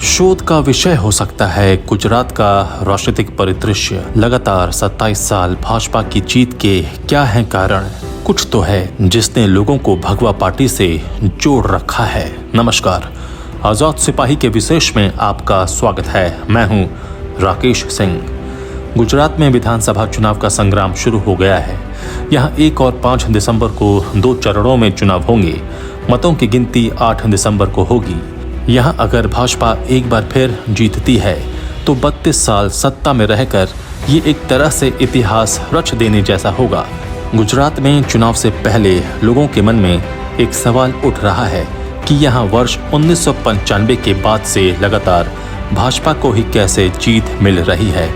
शोध का विषय हो सकता है गुजरात का राजनीतिक परिदृश्य। लगातार 27 साल भाजपा की जीत के क्या है कारण? कुछ तो है जिसने लोगों को भगवा पार्टी से जोड़ रखा है। नमस्कार, आजाद सिपाही के विशेष में आपका स्वागत है। मैं हूं राकेश सिंह। गुजरात में विधानसभा चुनाव का संग्राम शुरू हो गया है। यहां 1 और 5 दिसंबर को 2 चरणों में चुनाव होंगे। मतों की गिनती 8 दिसंबर को होगी। यहाँ अगर भाजपा एक बार फिर जीतती है तो 32 साल सत्ता में रहकर ये एक तरह से इतिहास रच देने जैसा होगा। गुजरात में चुनाव से पहले लोगों के मन में एक सवाल उठ रहा है कि यहाँ वर्ष 1995 के बाद से लगातार भाजपा को ही कैसे जीत मिल रही है।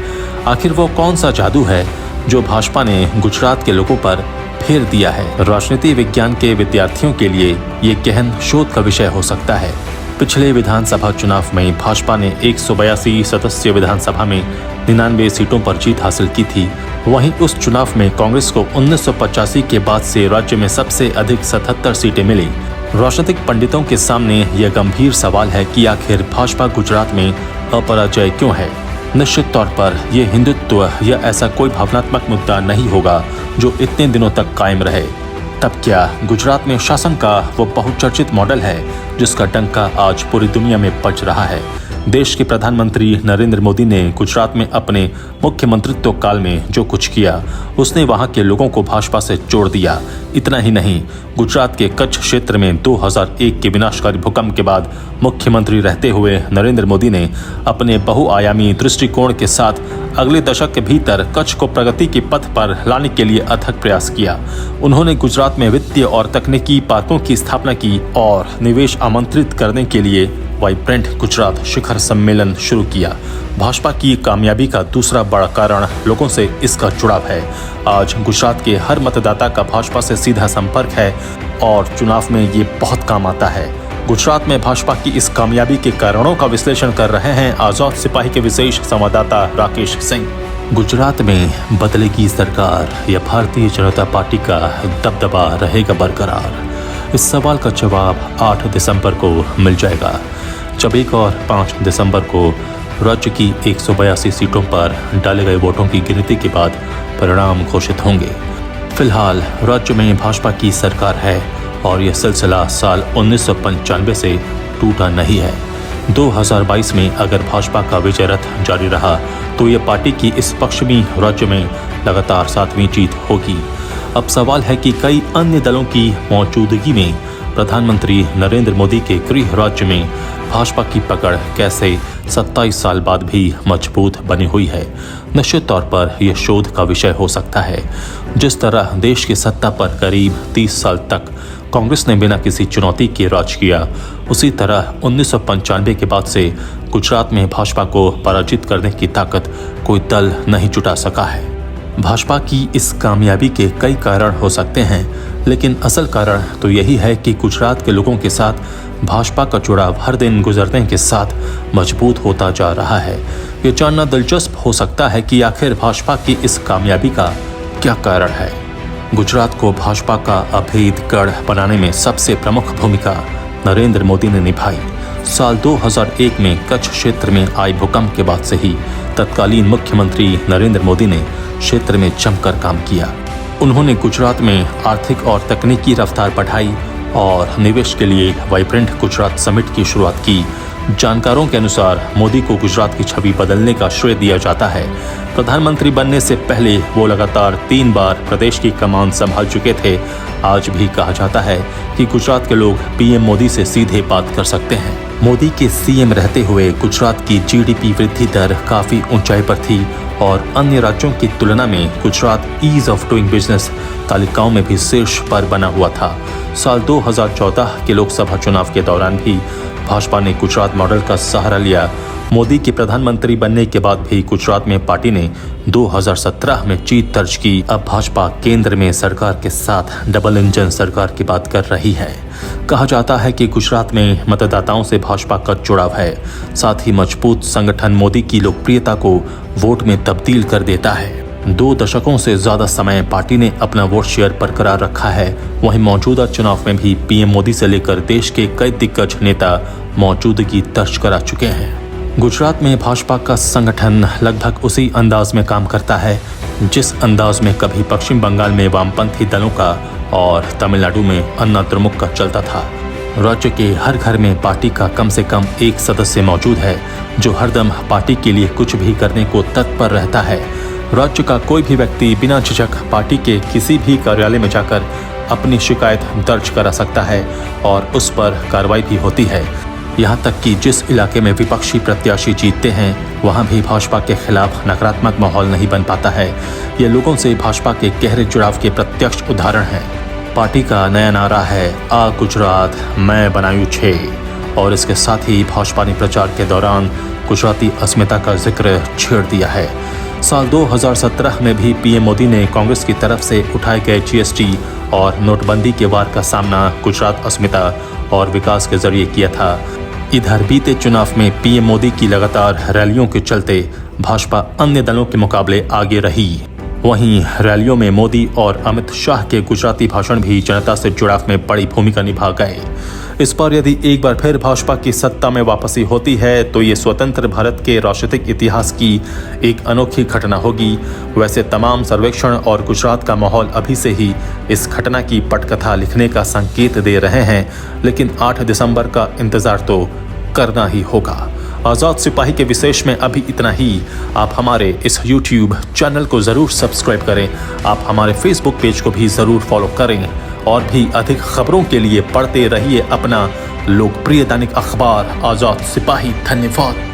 आखिर वो कौन सा जादू है जो भाजपा ने गुजरात के लोगों पर फेर दिया है? राजनीति विज्ञान के विद्यार्थियों के लिए ये गहन शोध का विषय हो सकता है। पिछले विधानसभा चुनाव में भाजपा ने 182 सदस्यीय विधानसभा में 99 सीटों पर जीत हासिल की थी। वहीं उस चुनाव में कांग्रेस को 1985 के बाद से राज्य में सबसे अधिक 77 सीटें मिली। राजनीतिक पंडितों के सामने यह गंभीर सवाल है कि आखिर भाजपा गुजरात में अपराजय क्यों है। निश्चित तौर पर यह हिंदुत्व या ऐसा कोई भावनात्मक मुद्दा नहीं होगा जो इतने दिनों तक कायम रहे। तब क्या गुजरात में शासन का वो बहुचर्चित मॉडल है जिसका डंका आज पूरी दुनिया में बज रहा है? देश के प्रधानमंत्री नरेंद्र मोदी ने गुजरात में अपने मुख्यमंत्रित्व काल में जो कुछ किया उसने वहां के लोगों को भाजपा से जोड़ दिया। इतना ही नहीं, गुजरात के कच्छ क्षेत्र में 2001 के विनाशकारी भूकंप के बाद मुख्यमंत्री रहते हुए नरेंद्र मोदी ने अपने बहुआयामी दृष्टिकोण के साथ अगले दशक के भीतर कच्छ को प्रगति के पथ पर लाने के लिए अथक प्रयास किया। उन्होंने गुजरात में वित्तीय और तकनीकी पार्कों की स्थापना की और निवेश आमंत्रित करने के लिए वाइब्रेंट गुजरात शिखर सम्मेलन शुरू किया। भाजपा की कामयाबी का दूसरा बड़ा कारण लोगों से इसका जुड़ाव है। आज गुजरात के हर मतदाता का भाजपा से सीधा संपर्क है और चुनाव में ये बहुत काम आता है। गुजरात में भाजपा की इस कामयाबी के कारणों का विश्लेषण कर रहे हैं आजाद सिपाही के विशेष संवाददाता राकेश सिंह। गुजरात में बदलेगी सरकार या भारतीय जनता पार्टी का दबदबा रहेगा बरकरार? इस सवाल का जवाब 8 दिसंबर को मिल जाएगा, जब 1 और 5 दिसंबर को राज्य की 182 सीटों पर डाले गए वोटों की गिनती के बाद परिणाम घोषित होंगे। फिलहाल राज्य में भाजपा की सरकार है और यह सिलसिला साल 1995 से टूटा नहीं है। 2022 में अगर भाजपा का विजय रथ जारी रहा तो यह पार्टी की इस पश्चिमी राज्य में लगातार 7वीं जीत होगी। अब सवाल है कि कई अन्य दलों की मौजूदगी में प्रधानमंत्री नरेंद्र मोदी के गृह राज्य में भाजपा की पकड़ कैसे 27 साल बाद भी मजबूत बनी हुई है। निश्चित तौर पर यह शोध का विषय हो सकता है। जिस तरह देश की सत्ता पर करीब 30 साल तक कांग्रेस ने बिना किसी चुनौती के राज किया, उसी तरह 1995 के बाद से गुजरात में भाजपा को पराजित करने की ताकत कोई दल नहीं जुटा सका है। भाजपा की इस कामयाबी के कई कारण हो सकते हैं, लेकिन असल कारण तो यही है कि गुजरात के लोगों के साथ भाजपा का जुड़ाव हर दिन गुजरने के साथ मजबूत होता जा रहा है। ये जानना दिलचस्प हो सकता है कि आखिर भाजपा की इस कामयाबी का क्या कारण है। गुजरात को भाजपा का अभेद गढ़ बनाने में सबसे प्रमुख भूमिका नरेंद्र मोदी ने निभाई। साल 2001 में कच्छ क्षेत्र में आए भूकंप के बाद से ही तत्कालीन मुख्यमंत्री नरेंद्र मोदी ने क्षेत्र में जमकर काम किया। उन्होंने गुजरात में आर्थिक और तकनीकी रफ्तार बढ़ाई और निवेश के लिए वाइब्रेंट गुजरात समिट की शुरुआत की। जानकारों के अनुसार मोदी को गुजरात की छवि बदलने का श्रेय दिया जाता है। प्रधानमंत्री बनने से पहले वो लगातार 3 बार प्रदेश की कमान संभाल चुके थे। आज भी कहा जाता है कि गुजरात के लोग पीएम मोदी से सीधे बात कर सकते हैं। मोदी के सीएम रहते हुए गुजरात की जीडीपी वृद्धि दर काफी ऊंचाई पर थी और अन्य राज्यों की तुलना में Gujarat ease of doing business तालिकाओं में भी शीर्ष पर बना हुआ था। साल 2014 के लोकसभा चुनाव के दौरान भी भाजपा ने गुजरात मॉडल का सहारा लिया। मोदी के प्रधानमंत्री बनने के बाद भी गुजरात में पार्टी ने 2017 में जीत दर्ज की। अब भाजपा केंद्र में सरकार के साथ डबल इंजन सरकार की बात कर रही है। कहा जाता है कि गुजरात में मतदाताओं से भाजपा का जुड़ाव है। साथ ही मजबूत संगठन मोदी की लोकप्रियता को वोट में तब्दील कर देता है। 2 दशकों से ज्यादा समय पार्टी ने अपना वोट शेयर बरकरार रखा है। वहीं मौजूदा चुनाव में भी पीएम मोदी से लेकर देश के कई दिग्गज नेता मौजूदगी दर्ज करा चुके हैं। गुजरात में भाजपा का संगठन लगभग उसी अंदाज में काम करता है जिस अंदाज में कभी पश्चिम बंगाल में वामपंथी दलों का और तमिलनाडु में अन्ना द्रमुक का चलता था। राज्य के हर घर में पार्टी का कम से कम एक सदस्य मौजूद है जो हरदम पार्टी के लिए कुछ भी करने को तत्पर रहता है। राज्य का कोई भी व्यक्ति बिना झिझक पार्टी के किसी भी कार्यालय में जाकर अपनी शिकायत दर्ज करा सकता है और उस पर कार्रवाई भी होती है। यहाँ तक कि जिस इलाके में विपक्षी प्रत्याशी जीतते हैं वहाँ भी भाजपा के खिलाफ नकारात्मक माहौल नहीं बन पाता है। ये लोगों से भाजपा के गहरे जुड़ाव के प्रत्यक्ष उदाहरण हैं। पार्टी का नया नारा है आ गुजरात मैं बनायूं 6 और इसके साथ ही भाजपा ने प्रचार के दौरान गुजराती अस्मिता का जिक्र छेड़ दिया है। साल 2017 में भी पीएम मोदी ने कांग्रेस की तरफ से उठाए गए जीएसटी और नोटबंदी के वार का सामना गुजरात अस्मिता और विकास के जरिए किया था। इधर बीते चुनाव में पीएम मोदी की लगातार रैलियों के चलते भाजपा अन्य दलों के मुकाबले आगे रही। वहीं रैलियों में मोदी और अमित शाह के गुजराती भाषण भी जनता से जुड़ाव में बड़ी भूमिका निभा गए। इस पर यदि एक बार फिर भाजपा की सत्ता में वापसी होती है तो ये स्वतंत्र भारत के राजनीतिक इतिहास की एक अनोखी घटना होगी। वैसे तमाम सर्वेक्षण और गुजरात का माहौल अभी से ही इस घटना की पटकथा लिखने का संकेत दे रहे हैं, लेकिन 8 दिसंबर का इंतजार तो करना ही होगा। आज़ाद सिपाही के विशेष में अभी इतना ही। आप हमारे इस YouTube चैनल को ज़रूर सब्सक्राइब करें। आप हमारे Facebook पेज को भी ज़रूर फॉलो करें और भी अधिक खबरों के लिए पढ़ते रहिए अपना लोकप्रिय दैनिक अखबार आज़ाद सिपाही। धन्यवाद।